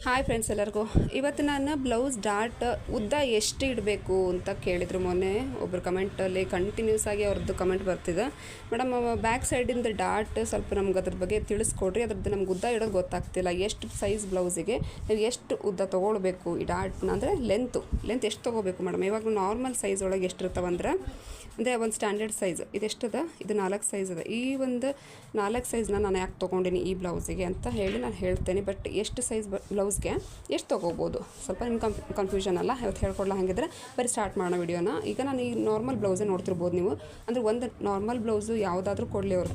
Hi friends ಎಲ್ಲರಿಗೂ. ಇವತ್ತು ನಾನು ಬ್ಲೌಸ್ ಡಾಟ್ ಉದ್ದ ಎಷ್ಟು ಇಡಬೇಕು ಅಂತ ಕೇಳಿದರು ಮೊನ್ನೆ ಒಬ್ಬರು ಕಮೆಂಟಲ್ಲಿ. ಕಂಟಿನ್ಯೂಸ್ ಆಗಿ ಅವ್ರದ್ದು ಕಮೆಂಟ್ ಬರ್ತಿದೆ, ಮೇಡಮ್ ಬ್ಯಾಕ್ ಸೈಡಿಂದ ಡಾಟ್ ಸ್ವಲ್ಪ ನಮ್ಗೆ ಅದ್ರ ಬಗ್ಗೆ ತಿಳಿಸ್ಕೊಡ್ರಿ, ಅದ್ರದ್ದು ನಮ್ಗೆ ಉದ್ದ ಇಡೋದು ಗೊತ್ತಾಗ್ತಿಲ್ಲ. ಎಷ್ಟು ಸೈಜ್ ಬ್ಲೌಸಿಗೆ ನೀವು ಎಷ್ಟು ಉದ್ದ ತೊಗೊಳ್ಬೇಕು ಈ ಡಾಟ್ನ, ಅಂದರೆ ಲೆಂತ್ ಎಷ್ಟು ತೊಗೋಬೇಕು ಮೇಡಮ್? ಇವಾಗ ನಾರ್ಮಲ್ ಸೈಜ್ ಒಳಗೆ ಎಷ್ಟು ಇರ್ತಾವಂದ್ರೆ ಒಂದು ಸ್ಟ್ಯಾಂಡರ್ಡ್ ಸೈಜ್ ಇದೆಷ್ಟದ, ಇದು 4 ಸೈಜ್ ಅದ. ಈ ಒಂದು 4 ಸೈಜ್ನ ನಾನು ಯಾಕೆ ತೊಗೊಂಡಿನಿ ಈ ಬ್ಲೌಸಿಗೆ ಅಂತ ಹೇಳಿ ನಾನು ಹೇಳ್ತೇನೆ. ಬಟ್ ಎಷ್ಟು ಸೈಜ್ ಬ್ಲೌಸ್ಗೆ ಎಷ್ಟು ತೊಗೋಬೋದು ಸ್ವಲ್ಪ ನಿಮ್ಮ ಕನ್ಫ್ಯೂಷನ್ ಅಲ್ಲ, ಇವತ್ತು ಹೇಳ್ಕೊಡ್ಲ. ಹಾಗಿದ್ರೆ ಬರೀ ಸ್ಟಾರ್ಟ್ ಮಾಡೋಣ ವಿಡಿಯೋನ. ಈಗ ನಾನು ಈ ನಾರ್ಮಲ್ ಬ್ಲೌಸೇ ನೋಡ್ತಿರ್ಬೋದು ನೀವು. ಅಂದರೆ ಒಂದು ನಾರ್ಮಲ್ ಬ್ಲೌಸು ಯಾವುದಾದ್ರೂ ಕೊಡಲಿ ಅವರು,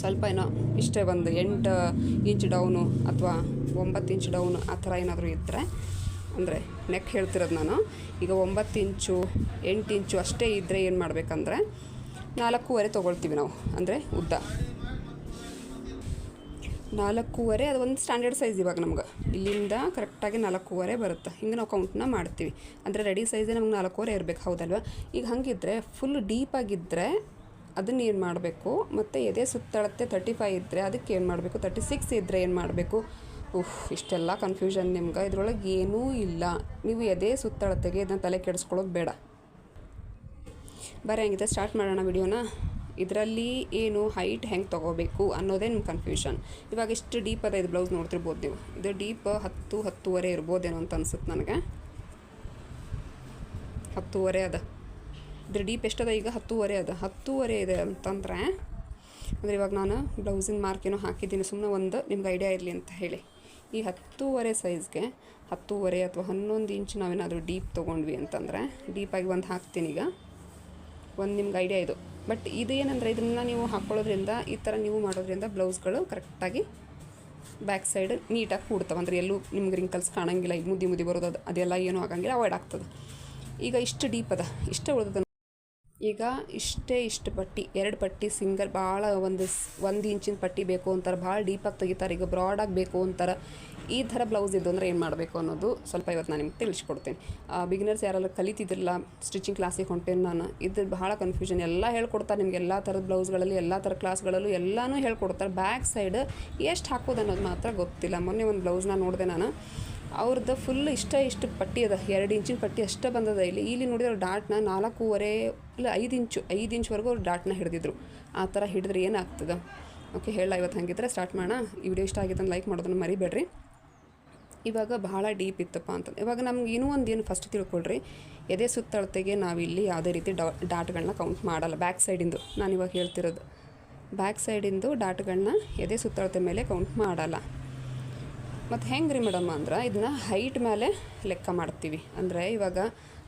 ಸ್ವಲ್ಪ ಏನೋ ಇಷ್ಟೇ ಒಂದು 8 ಇಂಚ್ ಡೌನು ಅಥವಾ 9 ಇಂಚ್ ಡೌನು ಆ ಥರ ಏನಾದರೂ ಇದ್ದರೆ, ಅಂದರೆ ನೆಕ್ ಹೇಳ್ತಿರೋದು ನಾನು. ಈಗ 9 ಇಂಚು 8 ಇಂಚು ಅಷ್ಟೇ ಇದ್ದರೆ ಏನು ಮಾಡಬೇಕಂದ್ರೆ 4.5 ತೊಗೊಳ್ತೀವಿ ನಾವು. ಅಂದರೆ ಉದ್ದ 4.5, ಅದು ಒಂದು ಸ್ಟ್ಯಾಂಡರ್ಡ್ ಸೈಜ್. ಇವಾಗ ನಮ್ಗೆ ಇಲ್ಲಿಂದ ಕರೆಕ್ಟಾಗಿ 4.5 ಬರುತ್ತೆ. ಹಿಂಗೆ ನಾವು ಕೌಂಟನ್ನ ಮಾಡ್ತೀವಿ. ಅಂದರೆ ರೆಡಿ ಸೈಜೇ ನಮ್ಗೆ 4.5 ಇರಬೇಕು, ಹೌದಲ್ವ? ಈಗ ಹಾಗಿದ್ದರೆ ಫುಲ್ ಡೀಪಾಗಿದ್ದರೆ ಅದನ್ನು ಏನು ಮಾಡಬೇಕು, ಮತ್ತು ಎದೆ ಸುತ್ತಳತೆ 35 ಇದ್ದರೆ ಅದಕ್ಕೆ ಏನು ಮಾಡಬೇಕು, 36 ಇದ್ದರೆ ಏನು ಮಾಡಬೇಕು? ಇಷ್ಟೆಲ್ಲ ಕನ್ಫ್ಯೂಷನ್ ನಿಮ್ಗೆ. ಇದ್ರೊಳಗೆ ಏನೂ ಇಲ್ಲ. ನೀವು ಎದೆ ಸುತ್ತಳತೆಗೆ ಇದನ್ನು ತಲೆ ಕೆಡಿಸ್ಕೊಳ್ಳೋದು ಬೇಡ. ಬರೀ ಹಂಗಿದ್ರೆ ಸ್ಟಾರ್ಟ್ ಮಾಡೋಣ ವಿಡಿಯೋನ. ಇದರಲ್ಲಿ ಏನು ಹೈಟ್ ಹೆಂಗೆ ತೊಗೋಬೇಕು ಅನ್ನೋದೇ ನಿಮ್ಮ ಕನ್ಫ್ಯೂಷನ್. ಇವಾಗ ಇಷ್ಟು ಡೀಪ್ ಅದ ಇದು ಬ್ಲೌಸ್ ನೋಡ್ತಿರ್ಬೋದು ನೀವು. ಇದು ಡೀಪ್ 10-10.5 ಇರ್ಬೋದೇನೋ ಅಂತ ಅನ್ಸುತ್ತೆ ನನಗೆ. 10.5 ಅದ. ಇದ್ರ ಡೀಪ್ ಎಷ್ಟದ? ಈಗ 10.5 ಅದ. 10.5 ಇದೆ ಅಂತಂದರೆ ಅಂದರೆ ಇವಾಗ ನಾನು ಬ್ಲೌಸಿನ ಮಾರ್ಕೇನೋ ಹಾಕಿದ್ದೀನಿ, ಸುಮ್ಮನೆ ಒಂದು ನಿಮ್ಗೆ ಐಡಿಯಾ ಇರಲಿ ಅಂತ ಹೇಳಿ. ಈ 10.5 ಸೈಜ್ಗೆ 10.5 ಅಥವಾ 11 ಇಂಚ್ ನಾವೇನಾದರೂ ಡೀಪ್ ತೊಗೊಂಡ್ವಿ ಅಂತಂದರೆ, ಡೀಪಾಗಿ ಒಂದು ಹಾಕ್ತೀನಿ. ಈಗ ಒಂದು ನಿಮ್ಗೆ ಐಡಿಯಾ ಇದು. ಬಟ್ ಇದೇನೆಂದರೆ ಇದನ್ನು ನೀವು ಹಾಕ್ಕೊಳ್ಳೋದ್ರಿಂದ, ಈ ಥರ ನೀವು ಮಾಡೋದ್ರಿಂದ ಬ್ಲೌಸ್ಗಳು ಕರೆಕ್ಟಾಗಿ ಬ್ಯಾಕ್ ಸೈಡ್ ನೀಟಾಗಿ ಕೂಡ್ತಾವೆ. ಅಂದರೆ ಎಲ್ಲೂ ನಿಮ್ಗೆ ರಿಂಕಲ್ಸ್ ಕಾಣಂಗಿಲ್ಲ, ಈಗ ಮುದ್ದಿ ಬರೋದು ಅದೆಲ್ಲ ಏನೂ ಆಗಂಗಿಲ್ಲ, ಅವಾಯ್ಡ್ ಆಗ್ತದೆ. ಈಗ ಇಷ್ಟು ಡೀಪ್ ಅದ, ಇಷ್ಟೇ ಉಳಿದ. ಈಗ ಇಷ್ಟು ಪಟ್ಟಿ, 2 ಪಟ್ಟಿ ಸಿಂಗಲ್, ಭಾಳ 1 ಇಂಚಿನ ಪಟ್ಟಿ ಬೇಕು ಅಂತಾರೆ, ಭಾಳ ಡೀಪಾಗಿ ತೆಗಿತಾರೆ. ಈಗ ಬ್ರಾಡಾಗಿ ಬೇಕು ಅಂತಾರೆ. ಈ ಥರ ಬ್ಲೌಸ್ ಇದ್ದು ಅಂದರೆ ಏನು ಮಾಡಬೇಕು ಅನ್ನೋದು ಸ್ವಲ್ಪ ಇವತ್ತು ನಾನು ನಿಮ್ಗೆ ತಿಳಿಸ್ಕೊಡ್ತೇನೆ. ಬಿಗಿನರ್ಸ್ ಯಾರೆಲ್ಲ ಕಲಿತಿದ್ದಿರಲ್ಲ, ಸ್ಟಿಚಿಂಗ್ ಕ್ಲಾಸಿಗೆ ಹೊಂಟೇನೆ ನಾನು. ಇದು ಭಾಳ ಕನ್ಫ್ಯೂಷನ್. ಎಲ್ಲ ಹೇಳ್ಕೊಡ್ತಾರೆ ನಿಮ್ಗೆ, ಎಲ್ಲ ಥರದ ಬ್ಲೌಸ್ಗಳಲ್ಲಿ, ಎಲ್ಲ ಥರ ಕ್ಲಾಸ್ಗಳಲ್ಲೂ ಎಲ್ಲನೂ ಹೇಳ್ಕೊಡ್ತಾರೆ. ಬ್ಯಾಕ್ ಸೈಡ್ ಎಷ್ಟು ಹಾಕೋದು ಅನ್ನೋದು ಮಾತ್ರ ಗೊತ್ತಿಲ್ಲ. ಮೊನ್ನೆ ಒಂದು ಬ್ಲೌಸ್ನ ನೋಡಿದೆ ನಾನು, ಅವ್ರದ್ದು ಫುಲ್ ಇಷ್ಟು ಪಟ್ಟಿ ಅದ, 2 ಇಂಚಿನ ಪಟ್ಟಿ ಅಷ್ಟೇ ಬಂದದ. ಇಲ್ಲಿ ನೋಡಿದ್ರೆ ಡಾಟ್ನ 4.5 ಇಲ್ಲ 5 ಇಂಚ್ವರೆಗೂ ಅವ್ರು ಡಾಟ್ನ ಹಿಡಿದಿದ್ರು. ಆ ಥರ ಹಿಡಿದ್ರೆ ಏನಾಗ್ತದೆ? ಓಕೆ, ಹೇಳ ಇವತ್ತು ಹಾಗಿದ್ರೆ ಸ್ಟಾರ್ಟ್ ಮಾಡೋಣ. ಈ ವಿಡಿಯೋ ಇಷ್ಟ ಆಗಿತ್ತು ಲೈಕ್ ಮಾಡೋದನ್ನು ಮರಿಬೇಡ್ರಿ. ಇವಾಗ ಭಾಳ ಡೀಪ್ ಇತ್ತಪ್ಪ ಅಂತಂದು ಇವಾಗ ನಮ್ಗೆ ಇನ್ನೂ ಏನು ಫಸ್ಟ್ ತಿಳ್ಕೊಳ್ರಿ, ಎದೆ ಸುತ್ತಳತೆಗೆ ನಾವಿಲ್ಲಿ ಯಾವುದೇ ರೀತಿ ಡಾಟ್ಗಳನ್ನ ಕೌಂಟ್ ಮಾಡಲ್ಲ. ಬ್ಯಾಕ್ ಸೈಡಿಂದು ನಾನು ಇವಾಗ ಹೇಳ್ತಿರೋದು, ಬ್ಯಾಕ್ ಸೈಡಿಂದು ಡಾಟ್ಗಳನ್ನ ಎದೆ ಸುತ್ತಳತೆ ಮೇಲೆ ಕೌಂಟ್ ಮಾಡಲ್ಲ. ಮತ್ತು ಹೆಂಗೆ ರೀ ಮೇಡಮ್ ಅಂದ್ರೆ, ಇದನ್ನ ಹೈಟ್ ಮೇಲೆ ಲೆಕ್ಕ ಮಾಡ್ತೀವಿ. ಅಂದರೆ ಇವಾಗ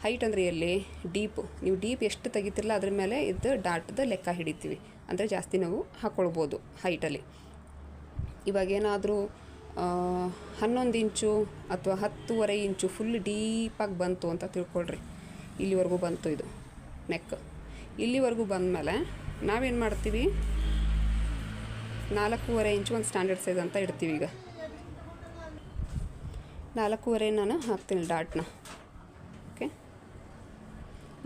ಹೈಟ್ ಅಂದರೆ ಎಲ್ಲಿ ಡೀಪು, ನೀವು ಡೀಪ್ ಎಷ್ಟು ತೆಗಿತಿರಲ್ಲ ಅದ್ರ ಮೇಲೆ ಇದು ಡಾಟ್ದು ಲೆಕ್ಕ ಹಿಡಿತೀವಿ. ಅಂದರೆ ಜಾಸ್ತಿ ನಾವು ಹಾಕ್ಕೊಳ್ಬೋದು ಹೈಟಲ್ಲಿ. ಇವಾಗೇನಾದರೂ 11 ಇಂಚು ಅಥವಾ 10.5 ಇಂಚು ಫುಲ್ ಡೀಪಾಗಿ ಬಂತು ಅಂತ ತಿಳ್ಕೊಳ್ರಿ. ಇಲ್ಲಿವರೆಗೂ ಬಂತು ಇದು ನೆಕ್. ಇಲ್ಲಿವರೆಗೂ ಬಂದಮೇಲೆ ನಾವೇನು ಮಾಡ್ತೀವಿ, 4.5 ಇಂಚು ಒಂದು ಸ್ಟ್ಯಾಂಡರ್ಡ್ ಸೈಜ್ ಅಂತ ಇಡ್ತೀವಿ. ಈಗ 4.5 ನಾನು ಹಾಕ್ತೀನಿ ಡಾಟ್ನ. ಓಕೆ,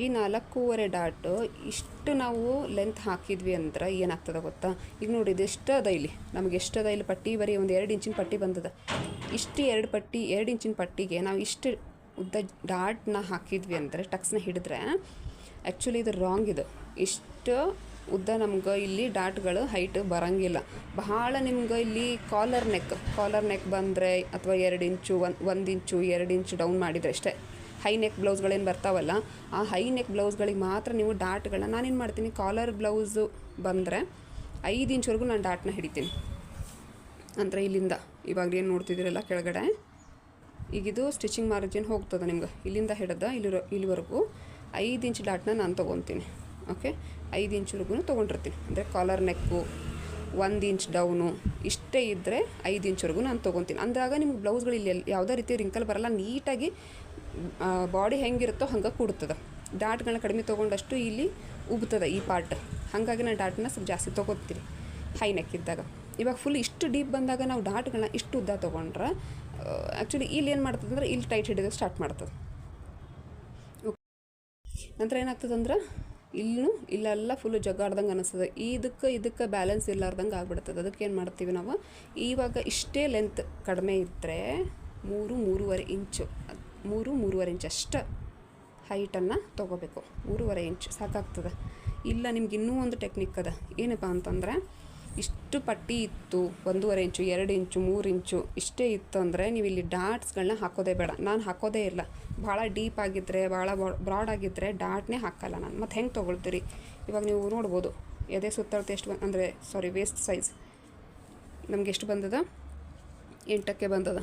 ಈ 4.5 ಡಾಟು ಇಷ್ಟು ನಾವು ಲೆಂತ್ ಹಾಕಿದ್ವಿ ಅಂದ್ರೆ ಏನಾಗ್ತದೆ ಗೊತ್ತಾ? ಈಗ ನೋಡಿ, ಇದು ಎಷ್ಟು ಅದ, ಇಲ್ಲಿ ನಮಗೆ ಎಷ್ಟು ಅದ, ಇಲ್ಲಿ ಪಟ್ಟಿ ಬರೀ ಒಂದು 2 ಇಂಚಿನ ಪಟ್ಟಿ ಬಂದದ. ಇಷ್ಟು 2 ಇಂಚಿನ ಪಟ್ಟಿಗೆ ನಾವು ಇಷ್ಟು ಉದ್ದ ಡಾಟ್ನ ಹಾಕಿದ್ವಿ ಅಂದರೆ, ಟಕ್ಸ್ನ ಹಿಡಿದ್ರೆ ಆ್ಯಕ್ಚುಲಿ ಇದು ರಾಂಗ್. ಇದು ಇಷ್ಟು ಉದ್ದ ನಮ್ಗೆ ಇಲ್ಲಿ ಡಾಟ್ಗಳು ಹೈಟ್ ಬರೋಂಗಿಲ್ಲ. ಬಹಳ ನಿಮ್ಗೆ ಇಲ್ಲಿ ಕಾಲರ್ ನೆಕ್ ಬಂದರೆ, ಅಥವಾ 2 ಇಂಚು 1 ಇಂಚು 2 ಇಂಚು ಡೌನ್ ಮಾಡಿದರೆ ಅಷ್ಟೇ. ಹೈ ನೆಕ್ ಬ್ಲೌಸ್ಗಳೇನು ಬರ್ತಾವಲ್ಲ, ಆ ಹೈ ನೆಕ್ ಬ್ಲೌಸ್ಗಳಿಗೆ ಮಾತ್ರ ನೀವು ಡಾಟ್ಗಳನ್ನ, ನಾನೇನು ಮಾಡ್ತೀನಿ, ಕಾಲರ್ ಬ್ಲೌಸು ಬಂದರೆ 5 ಇಂಚ್ವರೆಗೂ ನಾನು ಡಾಟ್ನ ಹಿಡಿತೀನಿ. ಅಂದರೆ ಇಲ್ಲಿಂದ ಇವಾಗ ಏನು ನೋಡ್ತಿದ್ದೀರಲ್ಲ ಕೆಳಗಡೆ, ಈಗಿದು ಸ್ಟಿಚಿಂಗ್ ಮಾರ್ಜಿನ್ ಹೋಗ್ತದೆ ನಿಮ್ಗೆ. ಇಲ್ಲಿಂದ ಹಿಡಿದ ಇಲ್ಲಿವರೆಗೂ 5 ಇಂಚ್ ಡಾಟ್ನ ನಾನು ತೊಗೊತೀನಿ. ಓಕೆ, 5 ಇಂಚ್ವರೆಗೂ ತೊಗೊಂಡಿರ್ತೀನಿ. ಅಂದರೆ ಕಾಲರ್ ನೆಕ್ಕು 1 ಇಂಚ್ ಡೌನು ಇಷ್ಟೇ ಇದ್ದರೆ 5 ಇಂಚ್ವರೆಗೂ ನಾನು ತೊಗೊತೀನಿ. ಅಂದಾಗ ನಿಮ್ಗೆ ಬ್ಲೌಸ್ಗಳು ಇಲ್ಲಿ ಯಾವುದೇ ರೀತಿ ರಿಂಕಲ್ ಬರಲ್ಲ, ನೀಟಾಗಿ ಬಾಡಿ ಹೆಂಗಿರುತ್ತೋ ಹಂಗೆ ಕೂಡ್ತದೆ. ಡಾಟ್ಗಳನ್ನ ಕಡಿಮೆ ತೊಗೊಂಡಷ್ಟು ಇಲ್ಲಿ ಉಬ್ತದೆ ಈ ಪಾರ್ಟ್. ಹಾಗಾಗಿ ನಾನು ಡಾಟ್ನ ಸ್ವಲ್ಪ ಜಾಸ್ತಿ ತೊಗೋತೀನಿ ಹೈ ನೆಕ್ ಇದ್ದಾಗ. ಇವಾಗ ಫುಲ್ ಇಷ್ಟು ಡೀಪ್ ಬಂದಾಗ ನಾವು ಡಾಟ್ಗಳನ್ನ ಇಷ್ಟು ಉದ್ದ ತೊಗೊಂಡ್ರೆ ಆ್ಯಕ್ಚುಲಿ ಇಲ್ಲಿ ಏನು ಮಾಡ್ತದೆ ಅಂದರೆ, ಇಲ್ಲಿ ಟೈಟ್ ಹಿಡಿಯೋದು ಸ್ಟಾರ್ಟ್ ಮಾಡ್ತದೆ. ನಂತರ ಏನಾಗ್ತದೆ ಅಂದ್ರೆ, ಇಲ್ಲೆಲ್ಲ ಫುಲ್ಲು ಜಗ್ಗಾಡ್ದಂಗೆ ಅನಿಸ್ತದೆ. ಇದಕ್ಕೆ ಬ್ಯಾಲೆನ್ಸ್ ಇಲ್ಲಾರ್ದಂಗೆ ಆಗ್ಬಿಡ್ತದೆ. ಅದಕ್ಕೆ ಏನು ಮಾಡ್ತೀವಿ ನಾವು, ಇವಾಗ ಇಷ್ಟೇ ಲೆಂತ್ ಕಡಿಮೆ ಇದ್ದರೆ ಮೂರುವರೆ ಇಂಚು 3-3.5 ಇಂಚ್ ಅಷ್ಟು ಹೈಟನ್ನು ತೊಗೋಬೇಕು. 3.5 ಇಂಚ್ ಸಾಕಾಗ್ತದೆ. ಇಲ್ಲ ನಿಮ್ಗೆ ಇನ್ನೂ ಒಂದು ಟೆಕ್ನಿಕ್ ಅದ. ಏನಪ್ಪ ಅಂತಂದರೆ, ಇಷ್ಟು ಪಟ್ಟಿ ಇತ್ತು 1.5 ಇಂಚು 2 ಇಂಚು 3 ಇಂಚು ಇಷ್ಟೇ ಇತ್ತು ಅಂದರೆ ನೀವು ಇಲ್ಲಿ ಡಾಟ್ಸ್ಗಳನ್ನ ಹಾಕೋದೇ ಬೇಡ. ನಾನು ಹಾಕೋದೇ ಇಲ್ಲ. ಭಾಳ ಡೀಪ್ ಆಗಿದ್ದರೆ, ಭಾಳ ಬ್ರಾಡ್ ಆಗಿದ್ದರೆ ಡಾಟ್ನೇ ಹಾಕಲ್ಲ ನಾನು. ಮತ್ತು ಹೆಂಗೆ ತೊಗೊಳ್ತೀರಿ ಇವಾಗ ನೀವು ನೋಡ್ಬೋದು. ಎದೆ ಸುತ್ತಳತೆ ಎಷ್ಟು ಅಂದರೆ ವೇಸ್ಟ್ ಸೈಜ್ ನಮ್ಗೆ ಎಷ್ಟು ಬಂದದ? 8ಕ್ಕೆ ಬಂದದ.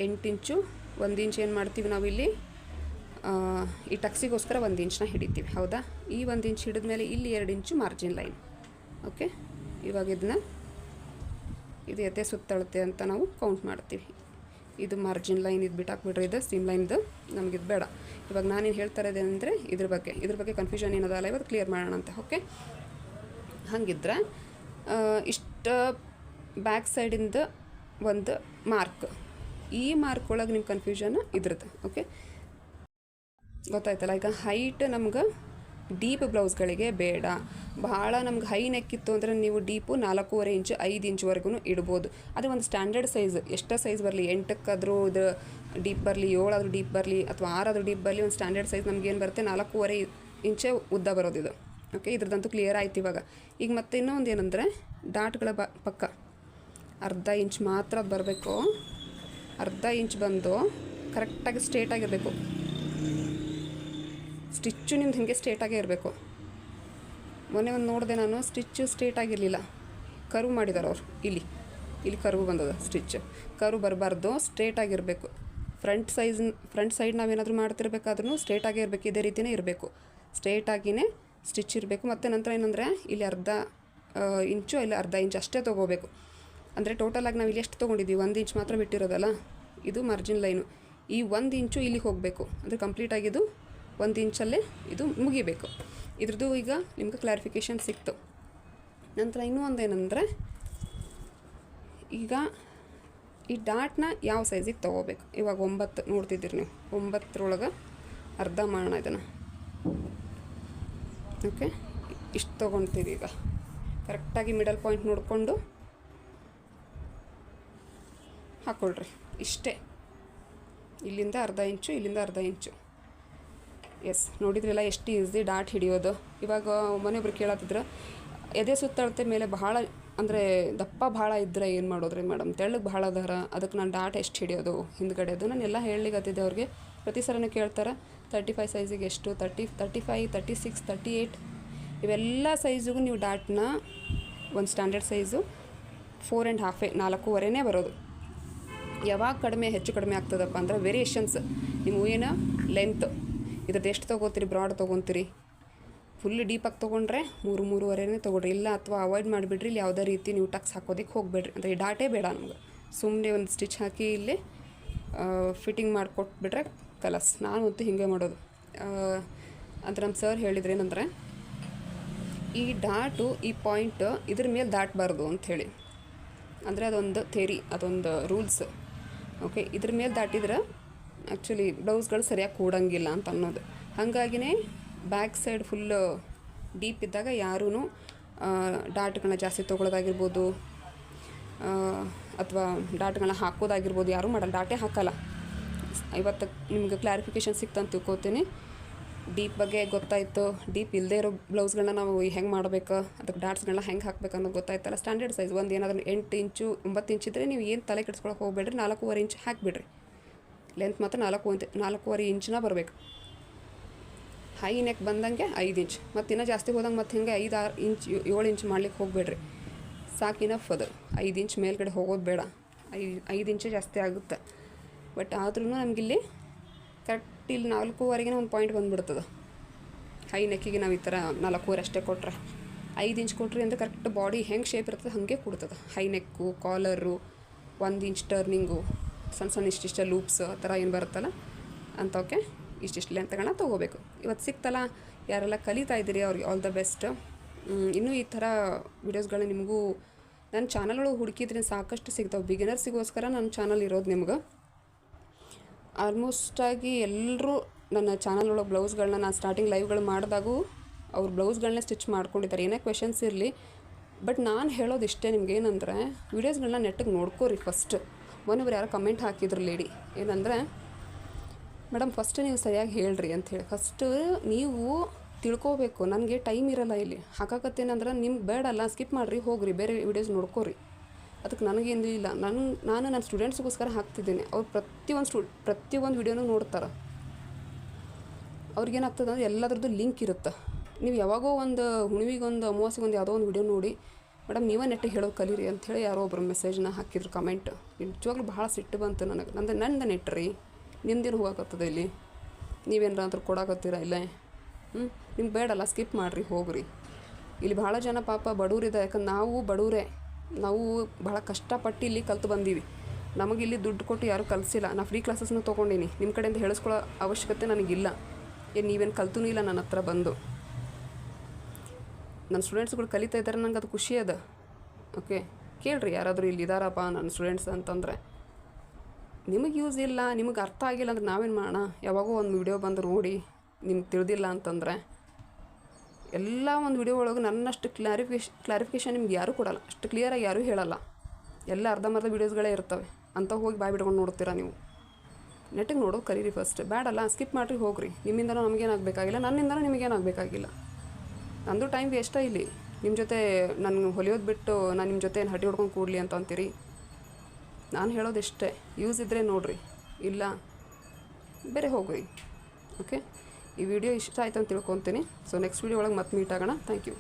8 ಇಂಚು 1 ಇಂಚ್ ಏನು ಮಾಡ್ತೀವಿ ನಾವಿಲ್ಲಿ ಈ ಟಕ್ಸಿಗೋಸ್ಕರ 1 ಇಂಚನ್ನ ಹಿಡಿತೀವಿ, ಹೌದಾ? ಈ 1 ಇಂಚ್ ಹಿಡಿದ ಮೇಲೆ ಇಲ್ಲಿ 2 ಇಂಚು ಮಾರ್ಜಿನ್ ಲೈನ್. ಓಕೆ, ಇವಾಗ ಇದು ಎದೆ ಸುತ್ತಳತೆ ಅಂತ ನಾವು ಕೌಂಟ್ ಮಾಡ್ತೀವಿ. ಇದು ಮಾರ್ಜಿನ್ ಲೈನ್, ಇದು ಬಿಟ್ಟಾಕ್ಬಿಟ್ರೆ ಇದು ಸೀಮ್ ಲೈನ್ದು ನಮಗಿದು ಬೇಡ. ಇವಾಗ ನಾನೇನು ಹೇಳ್ತಾ ಇರೋದೇನೆಂದರೆ ಇದ್ರ ಬಗ್ಗೆ ಕನ್ಫ್ಯೂಷನ್ ಏನದಲ್ಲ ಇವತ್ತು ಕ್ಲಿಯರ್ ಮಾಡೋಣ ಅಂತ. ಓಕೆ, ಹಾಗಿದ್ರೆ ಇಷ್ಟು ಬ್ಯಾಕ್ ಸೈಡಿಂದ ಒಂದು ಮಾರ್ಕ್, ಈ ಮಾರ್ಕ್ ಒಳಗೆ ನಿಮ್ಮ ಕನ್ಫ್ಯೂಷನ್ ಇದ್ರದ್ದು. ಓಕೆ, ಗೊತ್ತಾಯ್ತಲ್ಲ? ಈಗ ಹೈಟ್ ನಮ್ಗೆ ಡೀಪ್ ಬ್ಲೌಸ್ಗಳಿಗೆ ಬೇಡ. ಭಾಳ ನಮ್ಗೆ ಹೈ ನೆಕ್ಕಿತ್ತು ಅಂದರೆ ನೀವು ಡೀಪು 4.5 ಇಂಚು 5 ಇಂಚ್ವರೆಗೂ ಇಡ್ಬೋದು. ಅದು ಒಂದು ಸ್ಟ್ಯಾಂಡರ್ಡ್ ಸೈಜ್, ಎಷ್ಟೋ ಸೈಜ್ ಬರಲಿ, 8ಕ್ಕಾದರೂ ಇದು ಡೀಪ್ ಬರಲಿ, 7 ಆದರೂ ಡೀಪ್ ಬರಲಿ ಅಥವಾ 6 ಆದರೂ ಡೀಪ್ ಬರಲಿ, ಒಂದು ಸ್ಟ್ಯಾಂಡರ್ಡ್ ಸೈಜ್ ನಮಗೇನು ಬರುತ್ತೆ 4.5 ಇಂಚೇ ಉದ್ದ ಬರೋದಿದು. ಓಕೆ, ಇದ್ರದ್ದಂತೂ ಕ್ಲಿಯರ್ ಆಯ್ತು ಇವಾಗ. ಈಗ ಮತ್ತೆ ಇನ್ನೂ ಒಂದು ಏನಂದರೆ ಡಾಟ್ಗಳ ಪಕ್ಕ ಅರ್ಧ ಇಂಚ್ ಮಾತ್ರ ಬರಬೇಕು. ಅರ್ಧ ಇಂಚ್ ಬಂದು ಕರೆಕ್ಟಾಗಿ ಸ್ಟ್ರೇಟಾಗಿರಬೇಕು. ಸ್ಟಿಚ್ಚು ನಿಮ್ದು ಹಾಗೆ ಸ್ಟ್ರೇಟಾಗೇ ಇರಬೇಕು. ಮೊನ್ನೆ ಒಂದು ನೋಡಿದೆ ನಾನು, ಸ್ಟಿಚ್ಚು ಸ್ಟ್ರೇಟಾಗಿರಲಿಲ್ಲ, ಕರ್ವ್ ಮಾಡಿದ್ದಾರೆ ಅವರು. ಇಲ್ಲಿ ಕರ್ವ್ ಬಂದದ. ಸ್ಟಿಚ್ ಕರ್ವ್ ಬರಬಾರ್ದು, ಸ್ಟ್ರೇಟಾಗಿರಬೇಕು. ಫ್ರಂಟ್ ಸೈಡ್ ನಾವೇನಾದರೂ ಮಾಡ್ತಿರ್ಬೇಕಾದ್ರೂ ಸ್ಟ್ರೇಟಾಗೇ ಇರಬೇಕು. ಇದೇ ರೀತಿಯೇ ಇರಬೇಕು, ಸ್ಟ್ರೇಟಾಗಿಯೇ ಸ್ಟಿಚ್ ಇರಬೇಕು. ಮತ್ತು ನಂತರ ಏನಂದರೆ ಇಲ್ಲಿ ಅರ್ಧ ಇಂಚು ಇಲ್ಲಿ ಅರ್ಧ ಇಂಚ್ ಅಷ್ಟೇ ತೊಗೋಬೇಕು. ಅಂದರೆ ಟೋಟಲಾಗಿ ನಾವು ಇಲ್ಲಿ ಎಷ್ಟು ತೊಗೊಂಡಿದ್ದೀವಿ? 1 ಇಂಚ್ ಮಾತ್ರ ಬಿಟ್ಟಿರೋದಲ್ಲ, ಇದು ಮಾರ್ಜಿನ್ ಲೈನು. ಈ 1 ಇಂಚು ಇಲ್ಲಿಗೆ ಹೋಗಬೇಕು. ಅಂದರೆ ಕಂಪ್ಲೀಟಾಗಿದ್ದು 1 ಇಂಚಲ್ಲೇ ಇದು ಮುಗಿಬೇಕು. ಇದ್ರದ್ದು ಈಗ ನಿಮ್ಗೆ ಕ್ಲಾರಿಫಿಕೇಷನ್ ಸಿಕ್ತು. ನಂತರ ಇನ್ನೂ ಒಂದೇನೆಂದರೆ, ಈಗ ಈ ಡಾಟ್ನ ಯಾವ ಸೈಜಿಗೆ ತೊಗೋಬೇಕು? ಇವಾಗ 9 ನೋಡ್ತಿದ್ದೀರಿ ನೀವು, 9ರೊಳಗೆ ಅರ್ಧ ಮಾಡೋಣ ಇದನ್ನು. ಓಕೆ, ಇಷ್ಟು ತೊಗೊಳ್ತೀವಿ. ಈಗ ಕರೆಕ್ಟಾಗಿ ಮಿಡಲ್ ಪಾಯಿಂಟ್ ನೋಡಿಕೊಂಡು ಹಾಕ್ಕೊಳ್ರಿ. ಇಷ್ಟೇ, ಇಲ್ಲಿಂದ ಅರ್ಧ ಇಂಚು, ಇಲ್ಲಿಂದ ಅರ್ಧ ಇಂಚು. ಎಸ್, ನೋಡಿದ್ರಲ್ಲ ಎಷ್ಟು ಈಸಿ ಡಾಟ್ ಹಿಡಿಯೋದು. ಇವಾಗ ಮನೆಯೊಬ್ರು ಕೇಳತ್ತಿದ್ರು, ಎದೆ ಸುತ್ತಳತೆ ಮೇಲೆ ಭಾಳ ಅಂದರೆ ದಪ್ಪ ಭಾಳ ಇದ್ದರೆ ಏನು ಮಾಡೋದ್ರಿ ಮೇಡಮ್, ತೆಳ್ಳಗೆ ಭಾಳ ಅದಾರ, ಅದಕ್ಕೆ ನಾನು ಡಾಟ್ ಎಷ್ಟು ಹಿಡಿಯೋದು ಹಿಂದ್ಗಡೆದು? ನಾನು ಎಲ್ಲ ಹೇಳಲಿಕ್ಕತ್ತಿದ್ದೆ ಅವ್ರಿಗೆ. ಪ್ರತಿ ಸಲನೂ ಕೇಳ್ತಾರೆ 35 ಸೈಜಿಗೆ ಎಷ್ಟು, 30, 35, 36, 38 ಇವೆಲ್ಲ ಸೈಜಿಗೂ ನೀವು ಡಾಟ್ನ ಒಂದು ಸ್ಟ್ಯಾಂಡರ್ಡ್ ಸೈಜು 4.5 4.5 ಬರೋದು. ಯಾವಾಗ ಹೆಚ್ಚು ಕಡಿಮೆ ಆಗ್ತದಪ್ಪ ಅಂದ್ರೆ ವೇರಿಯೇಷನ್ಸ್ ನಿಮ್ಮ ಏನು ಲೆಂತ್ ಇದ್ರದ್ದು ಎಷ್ಟು ತೊಗೋತೀರಿ, ಬ್ರಾಡ್ ತೊಗೊತೀರಿ, ಫುಲ್ ಡೀಪಾಗಿ ತೊಗೊಂಡ್ರೆ 3-3.5 ತೊಗೊಳ್ರಿ. ಇಲ್ಲ ಅಥವಾ ಅವಾಯ್ಡ್ ಮಾಡಿಬಿಡ್ರಿ. ಇಲ್ಲಿ ಯಾವುದೇ ರೀತಿ ನೀವು ಟಕ್ಸ್ ಹಾಕೋದಕ್ಕೆ ಹೋಗಬೇಡ್ರಿ. ಅಂದರೆ ಈ ಡಾಟೇ ಬೇಡ ನಮ್ಗೆ. ಸುಮ್ಮನೆ ಒಂದು ಸ್ಟಿಚ್ ಹಾಕಿ ಇಲ್ಲಿ ಫಿಟ್ಟಿಂಗ್ ಮಾಡಿಕೊಟ್ಬಿಟ್ರೆ ಕಲಸ್. ನಾನು ಅಂತೂ ಹಿಂಗೆ ಮಾಡೋದು. ಅಂತ ನಮ್ಮ ಸರ್ ಹೇಳಿದ್ರು ಏನಂದರೆ, ಈ ಡಾಟು ಈ ಪಾಯಿಂಟ್ ಇದ್ರ ಮೇಲೆ ದಾಟಬಾರ್ದು ಅಂಥೇಳಿ. ಅಂದರೆ ಅದೊಂದು ಥೇರಿ, ಅದೊಂದು ರೂಲ್ಸ್. ಓಕೆ, ಇದ್ರ ಮೇಲೆ ದಾಟಿದ್ರೆ ಆ್ಯಕ್ಚುಲಿ ಬ್ಲೌಸ್ಗಳು ಸರಿಯಾಗಿ ಕೂಡಂಗಿಲ್ಲ ಅಂತ ಅನ್ನೋದು. ಹಾಗಾಗಿನೇ ಬ್ಯಾಕ್ ಸೈಡ್ ಫುಲ್ಲು ಡೀಪ್ ಇದ್ದಾಗ ಯಾರೂ ಡಾಟ್ಗಳನ್ನ ಜಾಸ್ತಿ ತೊಗೊಳೋದಾಗಿರ್ಬೋದು ಅಥವಾ ಡಾಟ್ಗಳನ್ನ ಹಾಕೋದಾಗಿರ್ಬೋದು ಯಾರೂ ಮಾಡಲ್ಲ, ಡಾಟೇ ಹಾಕಲ್ಲ. ಇವತ್ತು ನಿಮ್ಗೆ ಕ್ಲಾರಿಫಿಕೇಷನ್ ಸಿಕ್ತಂತ ತಿಳ್ಕೊತೀನಿ. ಡೀಪ್ ಬಗ್ಗೆ ಗೊತ್ತಾಯಿತು. ಡೀಪ್ ಇಲ್ಲದೇ ಇರೋ ಬ್ಲೌಸ್ಗಳನ್ನ ನಾವು ಹೆಂಗೆ ಮಾಡಬೇಕು, ಅದಕ್ಕೆ ಡಾಟ್ಸ್ಗಳನ್ನ ಹೆಂಗೆ ಹಾಕ್ಬೇಕು ಅನ್ನೋದು ಗೊತ್ತಾಯ್ತಲ್ಲ. ಸ್ಟ್ಯಾಂಡರ್ಡ್ ಸೈಜ್ ಒಂದು ಏನಾದರೂ 8 ಇಂಚು 9 ಇಂಚ್ ಇದ್ದರೆ ನೀವು ಏನು ತಲೆ ಕೆಡಿಸ್ಕೊಳಕ್ಕೆ ಹೋಗಬೇಡ್ರಿ. 4.5 ಇಂಚ್ ಹಾಕಿಬಿಡ್ರಿ. ಲೆಂತ್ ಮಾತ್ರ 4.5 ಇಂಚನ್ನ ಬರಬೇಕು. ಹೈ ನೆಕ್ ಬಂದಂಗೆ 5 ಇಂಚ್, ಮತ್ತು ಇನ್ನೂ ಜಾಸ್ತಿ ಹೋದಂಗೆ ಮತ್ತು ಹಿಂಗೆ 5-6 ಇಂಚ್ 7 ಇಂಚ್ ಮಾಡ್ಲಿಕ್ಕೆ ಹೋಗಬೇಡ್ರಿ. ಸಾಕು, ಇನಫ್ ಅದು. 5 ಇಂಚ್ ಮೇಲ್ಗಡೆ ಹೋಗೋದು ಬೇಡ. 5 ಇಂಚೇ ಜಾಸ್ತಿ ಆಗುತ್ತೆ. ಬಟ್ ಆದ್ರೂ ನಮಗಿಲ್ಲಿ ಕರೆಕ್ಟ್ ಇಲ್ಲಿ 4.5ಗೆ ಒಂದು ಪಾಯಿಂಟ್ ಬಂದುಬಿಡ್ತದೆ. ಹೈ ನೆಕ್ಕಿಗೆ ನಾವು ಈ ಥರ 4.5 ಅಷ್ಟೇ ಕೊಟ್ಟರೆ, 5 ಇಂಚ್ ಕೊಟ್ರಿ ಅಂದರೆ ಕರೆಕ್ಟ್ ಬಾಡಿ ಹೆಂಗೆ ಶೇಪ್ ಇರ್ತದೆ ಹಾಗೆ ಕೊಡ್ತದೆ. ಹೈ ನೆಕ್ಕು, ಕಾಲರು, 1 ಇಂಚ್ ಟರ್ನಿಂಗು, ಸಣ್ಣ ಇಷ್ಟಿಷ್ಟ ಲೂಪ್ಸ್ ಆ ಥರ ಏನು ಬರುತ್ತಲ್ಲ ಅಂಥವಕ್ಕೆ ಇಷ್ಟಿಷ್ಟು ಲೆಂತ್ಗಳನ್ನ ತೊಗೋಬೇಕು. ಇವತ್ತು ಸಿಕ್ತಲ್ಲ, ಯಾರೆಲ್ಲ ಕಲಿತಾ ಇದ್ದೀರಿ ಅವ್ರಿಗೆ ಆಲ್ ದ ಬೆಸ್ಟ್. ಇನ್ನೂ ಈ ಥರ ವೀಡಿಯೋಸ್ಗಳನ್ನ ನಿಮಗೂ ನನ್ನ ಚಾನಲ್ ಒಳಗೆ ಹುಡುಕಿದ್ರೆ ಸಾಕಷ್ಟು ಸಿಗ್ತಾವೆ. ಬಿಗಿನರ್ಸಿಗೋಸ್ಕರ ನನ್ನ ಚಾನಲ್ ಇರೋದು ನಿಮ್ಗೆ. ಆಲ್ಮೋಸ್ಟಾಗಿ ಎಲ್ಲರೂ ನನ್ನ ಚಾನಲ್ ಒಳಗೆ ಬ್ಲೌಸ್ಗಳನ್ನ ನಾನು ಸ್ಟಾರ್ಟಿಂಗ್ ಲೈವ್ಗಳು ಮಾಡಿದಾಗೂ ಅವ್ರ ಬ್ಲೌಸ್ಗಳನ್ನ ಸ್ಟಿಚ್ ಮಾಡ್ಕೊಂಡಿದ್ದಾರೆ, ಏನೇ ಕ್ವೆಶನ್ಸ್ ಇರಲಿ. ಬಟ್ ನಾನು ಹೇಳೋದು ಇಷ್ಟೇ ನಿಮ್ಗೆ ಏನಂದರೆ, ವೀಡಿಯೋಸ್ಗಳನ್ನ ನೆಟ್ಟಿಗೆ ನೋಡ್ಕೋರಿ ಫಸ್ಟ್. ಮೊನ್ನೆ ಯಾರೋ ಕಮೆಂಟ್ ಹಾಕಿದ್ರು ಲೇಡಿ ಏನಂದರೆ, ಮೇಡಮ್ ಫಸ್ಟ್ ನೀವು ಸರಿಯಾಗಿ ಹೇಳ್ರಿ ಅಂಥೇಳಿ. ಫಸ್ಟು ನೀವು ತಿಳ್ಕೋಬೇಕು. ನನಗೆ ಟೈಮ್ ಇರೋಲ್ಲ ಇಲ್ಲಿ ಹಾಕಾಕತ್ತೇನಂದ್ರೆ ನಿಮ್ಗೆ ಬೇಡಲ್ಲ, ಸ್ಕಿಪ್ ಮಾಡಿರಿ, ಹೋಗ್ರಿ, ಬೇರೆ ವೀಡಿಯೋಸ್ ನೋಡ್ಕೋರಿ. ಅದಕ್ಕೆ ನನಗೇನು ಇಲ್ಲ, ನಾನು ನನ್ನ ಸ್ಟೂಡೆಂಟ್ಸ್ಗೋಸ್ಕರ ಹಾಕ್ತಿದ್ದೀನಿ. ಅವ್ರು ಪ್ರತಿಯೊಂದು ವೀಡಿಯೋನೂ ನೋಡ್ತಾರೆ. ಅವ್ರಿಗೇನಾಗ್ತದೆ ಅಂದರೆ ಎಲ್ಲದ್ರದ್ದು ಲಿಂಕ್ ಇರುತ್ತೆ. ನೀವು ಯಾವಾಗೋ ಒಂದು ಹುಣ್ಣಿಮೆಗೊಂದು ಅಮಾವಾಸ್ಯೆಗೊಂದು ಯಾವುದೋ ಒಂದು ವೀಡಿಯೋ ನೋಡಿ, ಮೇಡಮ್ ನೀವೇ ನೆಟ್ಟಿಗೆ ಹೇಳೋದು ಕಲೀರಿ ಅಂಥೇಳಿ ಯಾರೋ ಒಬ್ಬರು ಮೆಸೇಜ್ನ ಹಾಕಿದ್ರು ಕಮೆಂಟ್. ನಿಜವಾಗ್ಲೂ ಭಾಳ ಸಿಟ್ಟು ಬಂತು ನನಗೆ. ನಂದು ನೆಟ್ ರೀ, ನಿಮ್ದೇನು ಹೋಗಾಕತ್ತದೆ ಇಲ್ಲಿ, ನೀವೇನಾರ ಅಂತ ಕೊಡಾಕತ್ತೀರ ಇಲ್ಲ. ನಿಮ್ಗೆ ಬೇಡಲ್ಲ, ಸ್ಕಿಪ್ ಮಾಡಿರಿ, ಹೋಗ್ರಿ. ಇಲ್ಲಿ ಭಾಳ ಜನ ಪಾಪ ಬಡವರಿದೆ. ಯಾಕಂದ್ರೆ ನಾವು ಬಡವರೇ, ನಾವು ಭಾಳ ಕಷ್ಟಪಟ್ಟು ಇಲ್ಲಿ ಕಲ್ತು ಬಂದೀವಿ. ನಮಗಿಲ್ಲಿ ದುಡ್ಡು ಕೊಟ್ಟು ಯಾರೂ ಕಲಿಸಿಲ್ಲ. ನಾನು ಫ್ರೀ ಕ್ಲಾಸಸ್ನ ತೊಗೊಂಡೀನಿ. ನಿಮ್ಮ ಕಡೆಯಿಂದ ಹೇಳಿಸ್ಕೊಳ್ಳೋ ಅವಶ್ಯಕತೆ ನನಗಿಲ್ಲ. ನೀವೇನು ಕಲ್ತೂ ಇಲ್ಲ ನನ್ನ ಹತ್ರ ಬಂದು. ನನ್ನ ಸ್ಟೂಡೆಂಟ್ಸ್ಗಳು ಕಲಿತಾ ಇದ್ದಾರೆ, ನಂಗೆ ಅದು ಖುಷಿ ಅದ. ಓಕೆ, ಕೇಳ್ರಿ ಯಾರಾದರೂ ಇಲ್ಲಿ ಇದ್ದಾರಪ್ಪ ನನ್ನ ಸ್ಟೂಡೆಂಟ್ಸ್ ಅಂತಂದರೆ. ನಿಮಗೆ ಯೂಸ್ ಇಲ್ಲ, ನಿಮಗೆ ಅರ್ಥ ಆಗಿಲ್ಲ ಅಂದ್ರೆ ನಾವೇನು ಮಾಡೋಣ? ಯಾವಾಗೋ ಒಂದು ವಿಡಿಯೋ ಬಂದು ನೋಡಿ ನಿಮ್ಗೆ ತಿಳಿದಿಲ್ಲ ಅಂತಂದರೆ, ಎಲ್ಲ ಒಂದು ವಿಡಿಯೋ ಒಳಗೆ ನನ್ನಷ್ಟು ಕ್ಲಾರಿಫಿಕೇಷನ್ ನಿಮ್ಗೆ ಯಾರೂ ಕೊಡಲ್ಲ, ಅಷ್ಟು ಕ್ಲಿಯರಾಗಿ ಯಾರೂ ಹೇಳಲ್ಲ. ಎಲ್ಲ ಅರ್ಧಂಬರ್ಧ ವೀಡಿಯೋಸ್ಗಳೇ ಇರ್ತವೆ. ಅಂತ ಹೋಗಿ ಬಾಯ್ ಬಿಡ್ಕೊಂಡು ನೋಡ್ತೀರಾ ನೀವು. ನೆಟ್ಟಿಗೆ ನೋಡೋದು ಕಲೀರಿ ಫಸ್ಟ್. ಬೇಡಲ್ಲ, ಸ್ಕಿಪ್ ಮಾಡಿರಿ, ಹೋಗ್ರಿ. ನಿಮ್ಮಿಂದನೂ ನಮಗೇನಾಗಬೇಕಾಗಿಲ್ಲ, ನನ್ನಿಂದನೂ ನಿಮಗೇನಾಗಬೇಕಾಗಿಲ್ಲ. ನಂದು ಟೈಮ್ ವೇಸ್ಟ ಇಲ್ಲಿ. ನಿಮ್ಮ ಜೊತೆ ನನಗೆ ಹೊಲಿಯೋದು ಬಿಟ್ಟು ನಾನು ನಿಮ್ಮ ಜೊತೆ ಏನು ಹಟ್ಟಿ ಹೊಡ್ಕೊಂಡು ಕೂಡಲಿ ಅಂತ ಅಂತೀರಿ. ನಾನು ಹೇಳೋದಿಷ್ಟೇ, ಯೂಸ್ ಇದ್ದರೆ ನೋಡಿರಿ, ಇಲ್ಲ ಬೇರೆ ಹೋಗ್ರಿ. ಓಕೆ, ಈ ವಿಡಿಯೋ ಇಷ್ಟ ಆಯಿತು ಅಂತ ತಿಳ್ಕೊತೀನಿ. ಸೊ ನೆಕ್ಸ್ಟ್ ವಿಡಿಯೋ ಒಳಗೆ ಮತ್ತೆ ಮೀಟ್ ಆಗೋಣ. Thank you.